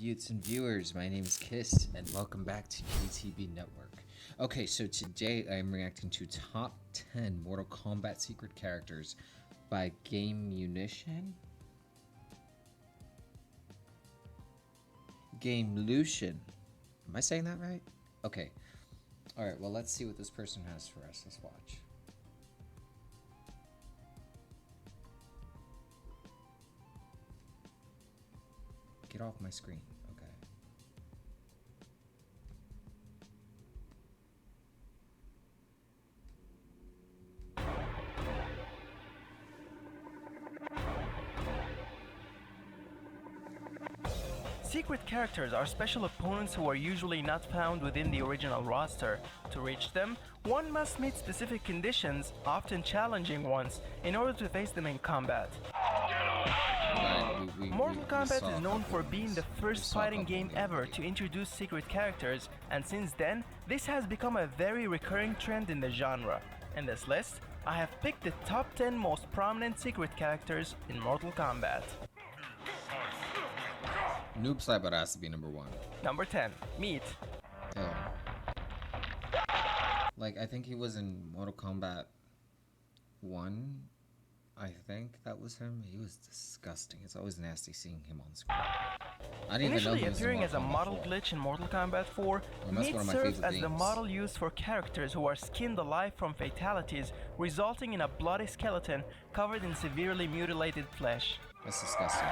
Buttes and viewers? My name is Kiss, and welcome back to KTB Network. Okay, so today I'm reacting to top 10 Mortal Kombat secret characters by Game Munition? Game Lucian. Am I saying that right? Okay. Alright, well, let's see what this person has for us. Let's watch. Get off my screen. Okay. Secret characters are special opponents who are usually not found within the original roster. To reach them, one must meet specific conditions, often challenging ones, in order to face them in combat. Mortal Kombat is known for being the first fighting game ever to introduce secret characters, and since then, this has become a very recurring trend in the genre. In this list, I have picked the top 10 most prominent secret characters in Mortal Kombat. Noob Sniper has to be number 1. Number 10. Meat. Damn. Like, I think he was in Mortal Kombat 1. I think that was him. He was disgusting. It's always nasty seeing him on screen. I didn't even know he was appearing as a model 4. glitch in Mortal Kombat 4, Meat serves as the model used for characters who are skinned alive from fatalities, resulting in a bloody skeleton covered in severely mutilated flesh. That's disgusting.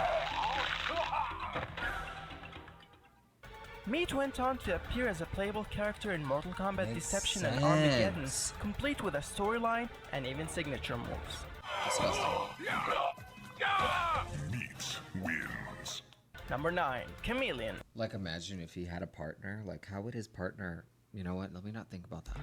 Meat went on to appear as a playable character in Mortal Kombat Deception and Armageddon, complete with a storyline and even signature moves. Disgusting. Meat wins. Number 9. Chameleon. Like, imagine if he had a partner. Like, how would his partner... You know what? Let me not think about that.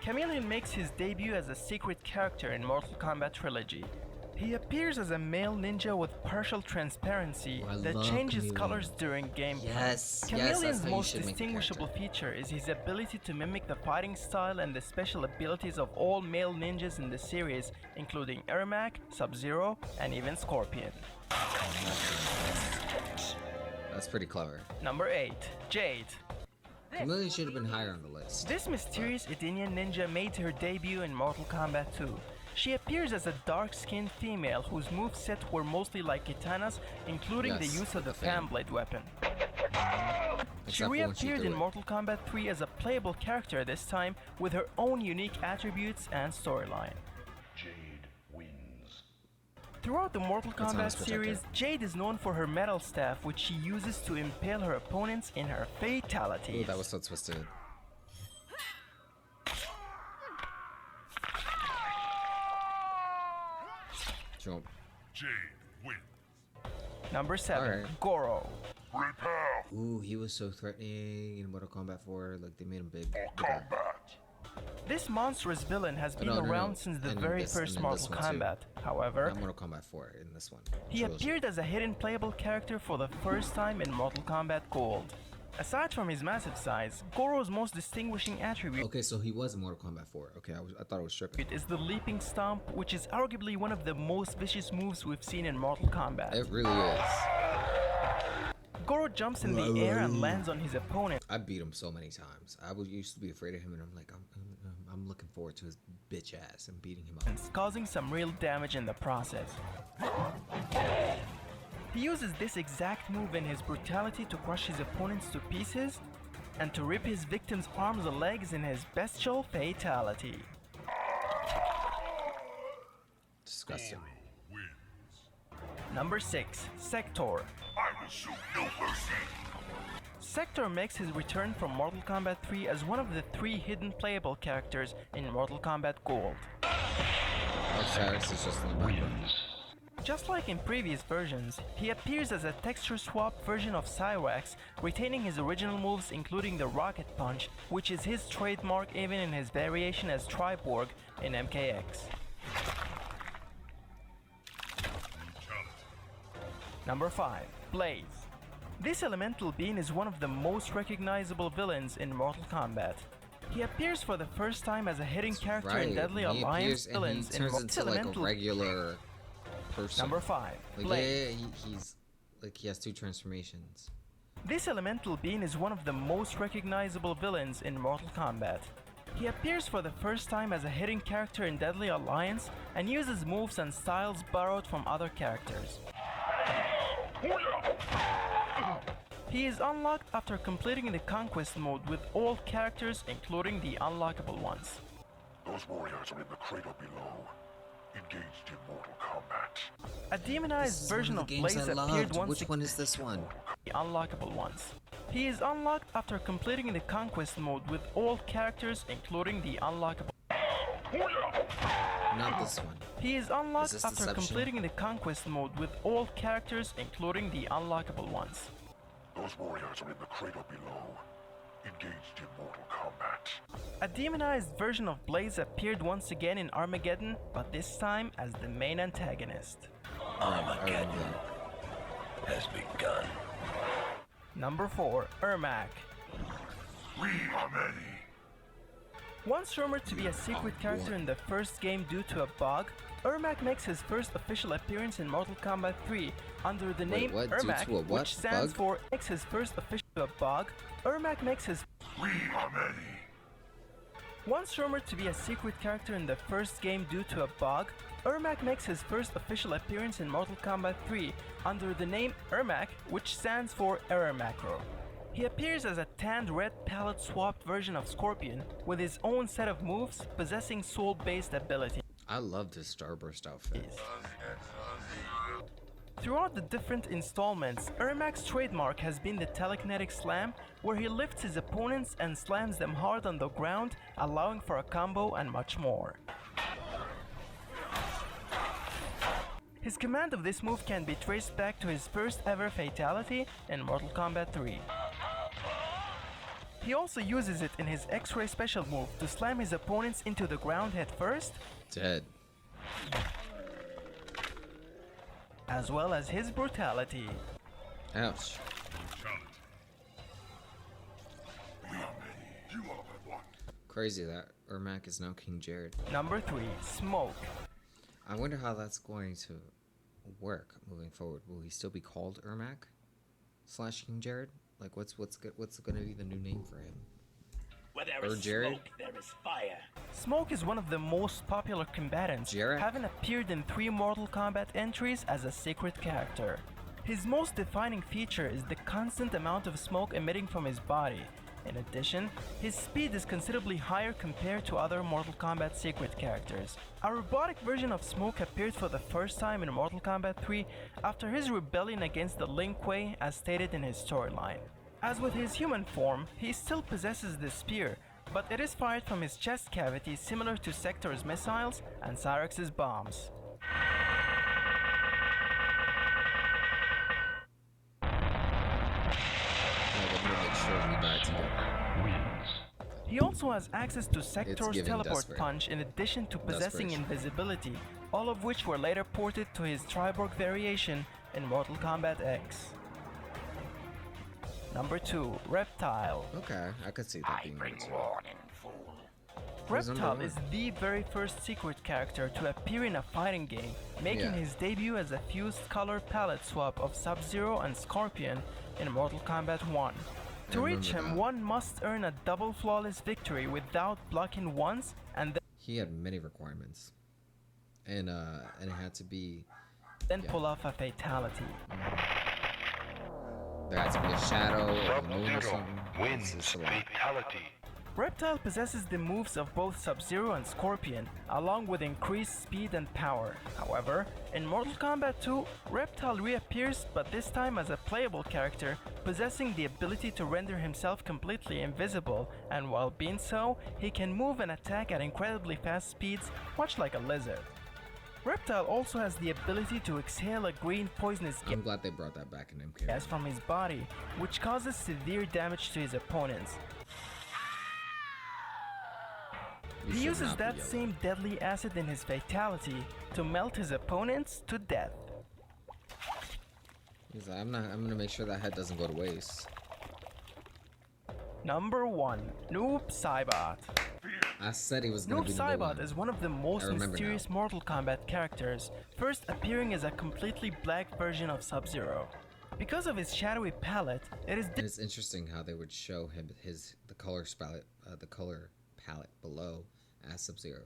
Chameleon makes his debut as a secret character in Mortal Kombat Trilogy. He appears as a male ninja with partial transparency that changes colors during gameplay. Yes, Chameleon's most distinguishable feature is his ability to mimic the fighting style and the special abilities of all male ninjas in the series, including Ermac, Sub-Zero, and even Scorpion. That's pretty clever. Number 8. Jade. Chameleon should have been higher on the list. This mysterious Edenian ninja made her debut in Mortal Kombat 2. She appears as a dark-skinned female whose moveset were mostly like katanas, including the use of the fan blade weapon. She reappeared in Mortal Kombat 3 as a playable character this time, with her own unique attributes and storyline. Jade wins. Throughout the Mortal Kombat series, Jade is known for her metal staff, which she uses to impale her opponents in her fatalities. Ooh, that was so twisted. Jump. Jade wins. Number 7. Goro. Repel. Ooh, he was so threatening in Mortal Kombat 4. Like, they made him big. Combat. This monstrous villain has been around since the very first Mortal Kombat. However, not Mortal Kombat 4, in this one. He appeared as a hidden playable character for the first time in Mortal Kombat Gold. Aside from his massive size, Goro's most distinguishing attribute Okay, so he was in Mortal Kombat 4. Okay, I thought it was tripping. is the leaping stomp, which is arguably one of the most vicious moves we've seen in Mortal Kombat. It really is. Goro jumps in the air and lands on his opponent. I beat him so many times. I used to be afraid of him, and I'm like, I'm looking forward to his bitch ass and beating him up. Causing some real damage in the process. He uses this exact move in his brutality to crush his opponents to pieces and to rip his victim's arms and legs in his bestial fatality. Disgusting. Wins. Number 6. Sector. I will show no mercy. Sector makes his return from Mortal Kombat 3 as one of the 3 hidden playable characters in Mortal Kombat Gold. Osiris is just in the background. Just like in previous versions, he appears as a texture swap version of Cyrax, retaining his original moves including the Rocket Punch, which is his trademark even in his variation as Triborg in MKX. Number 5. Blaze. This elemental being is one of the most recognizable villains in Mortal Kombat. He appears for the first time as a hidden character in Deadly Alliance villains in turns into like a regular person. Number 5. Like, Blade. yeah, he's like he has two transformations. This elemental being is one of the most recognizable villains in Mortal Kombat. He appears for the first time as a hidden character in Deadly Alliance and uses moves and styles borrowed from other characters. He is unlocked after completing the Conquest mode with all characters including the unlockable ones. Those warriors are in the crater below, engaged in Mortal Kombat. A demonized version of Blaze appeared once Which one is this one? the unlockable ones. He is unlocked after completing the Conquest mode with all characters including the unlockable. Not this one. He is unlocked this after Deception? completing the Conquest mode with all characters including the unlockable ones. Those warriors are in the crater below, engaged in Mortal Kombat. A demonized version of Blaze appeared once again in Armageddon, but this time as the main antagonist. Armageddon has begun. Number 4. Ermac. We are many. Once rumored to be a secret character in the first game due to a bug, Ermac makes his first official appearance in Mortal Kombat 3 under the name what? Due Ermac, to a what? which stands Bug? for makes his first official bug. Ermac makes his We are many. Once rumored to be a secret character in the first game due to a bug, Ermac makes his first official appearance in Mortal Kombat 3 under the name Ermac, which stands for Error Macro. He appears as a tanned red palette swapped version of Scorpion with his own set of moves possessing soul-based abilities. I love this Starburst outfit. Throughout the different installments, Ermac's trademark has been the telekinetic slam, where he lifts his opponents and slams them hard on the ground, allowing for a combo and much more. His command of this move can be traced back to his first ever fatality in Mortal Kombat 3. He also uses it in his X-Ray special move to slam his opponents into the ground head first, Dead. as well as his brutality. Ouch. We are many. You all have one. Crazy that Ermac is now King Jared. Number 3. Smoke. I wonder how that's going to work moving forward. Will he still be called Ermac / King Jared? Like, what's going to be the new name for him? Where there Or is Jared? smoke, there is fire. Smoke is one of the most popular combatants, Jarek? having appeared in 3 Mortal Kombat entries as a secret character. His most defining feature is the constant amount of smoke emitting from his body. In addition, his speed is considerably higher compared to other Mortal Kombat secret characters. A robotic version of Smoke appeared for the first time in Mortal Kombat 3 after his rebellion against the Lin Kuei, as stated in his storyline. As with his human form, he still possesses the spear, but it is fired from his chest cavity, similar to Sector's missiles and Cyrex's bombs. Like, I'm gonna make sure we die together. He also has access to Sector's giving teleport desperate. punch in addition to possessing Desperation. invisibility, all of which were later ported to his Triborg variation in Mortal Kombat X. Number 2. Reptile. Okay, I could see that being good too. Warning, fool. Who's number Reptile one? is the very first secret character to appear in a fighting game, making Yeah. his debut as a fused color palette swap of Sub-Zero and Scorpion in Mortal Kombat 1. To I reach remember him, that. one must earn a double flawless victory without blocking once, and He had many requirements, and it had to be then Yeah. pull off a fatality. there had to be a shadow or a moon or Sub-Zero something. wins It's just a lot. fatality. Reptile possesses the moves of both Sub-Zero and Scorpion, along with increased speed and power. However, in Mortal Kombat 2, Reptile reappears, but this time as a playable character, possessing the ability to render himself completely invisible, and while being so, he can move and attack at incredibly fast speeds, much like a lizard. Reptile also has the ability to exhale a green poisonous I'm glad they brought that back in MK. gas from his body, which causes severe damage to his opponents. You He should uses not be that yellow. same deadly acid in his fatality to melt his opponents to death. He's like, I'm gonna make sure that head doesn't go to waste. Number 1. Noob Saibot. I said he was gonna Noob be number Saibot one. is one of the most remember mysterious Mortal Kombat characters, first appearing as a completely black version of Sub-Zero. Because of his shadowy palette, it is And it's interesting how they would show him the color palette below as Sub-Zero,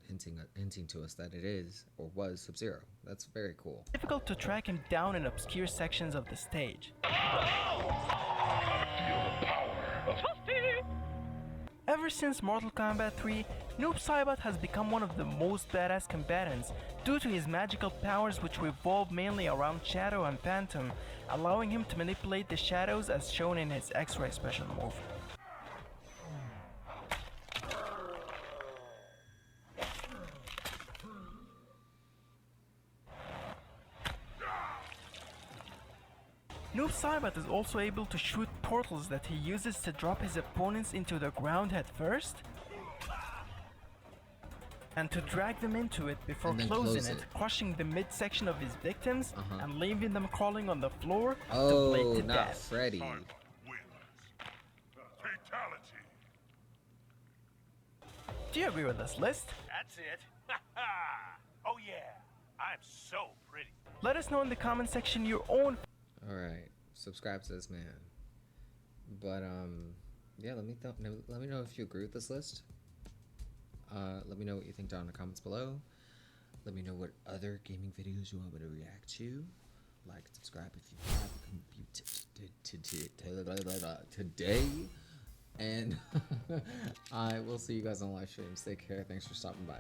hinting to us that it is or was Sub-Zero. That's very cool. difficult to track him down in obscure sections of the stage. Ever since Mortal Kombat 3, Noob Saibot has become one of the most badass combatants due to his magical powers, which revolve mainly around Shadow and Phantom, allowing him to manipulate the shadows as shown in his X-Ray special move. Noob Saibot is also able to shoot portals that he uses to drop his opponents into the ground head first and to drag them into it before And then closing close it, it. crushing the midsection of his victims and leaving them crawling on the floor to Oh, bleed to not death. Freddy. Wins. Fatality. Do you agree with this list? That's it. Oh yeah, I'm so pretty. Let us know in the comment section your own Alright, subscribe to this man. But, yeah, let me know if you agree with this list. Let me know what you think down in the comments below. Let me know what other gaming videos you want me to react to. Like and subscribe if you have today. And I will see you guys on live streams. Take care. Thanks for stopping by.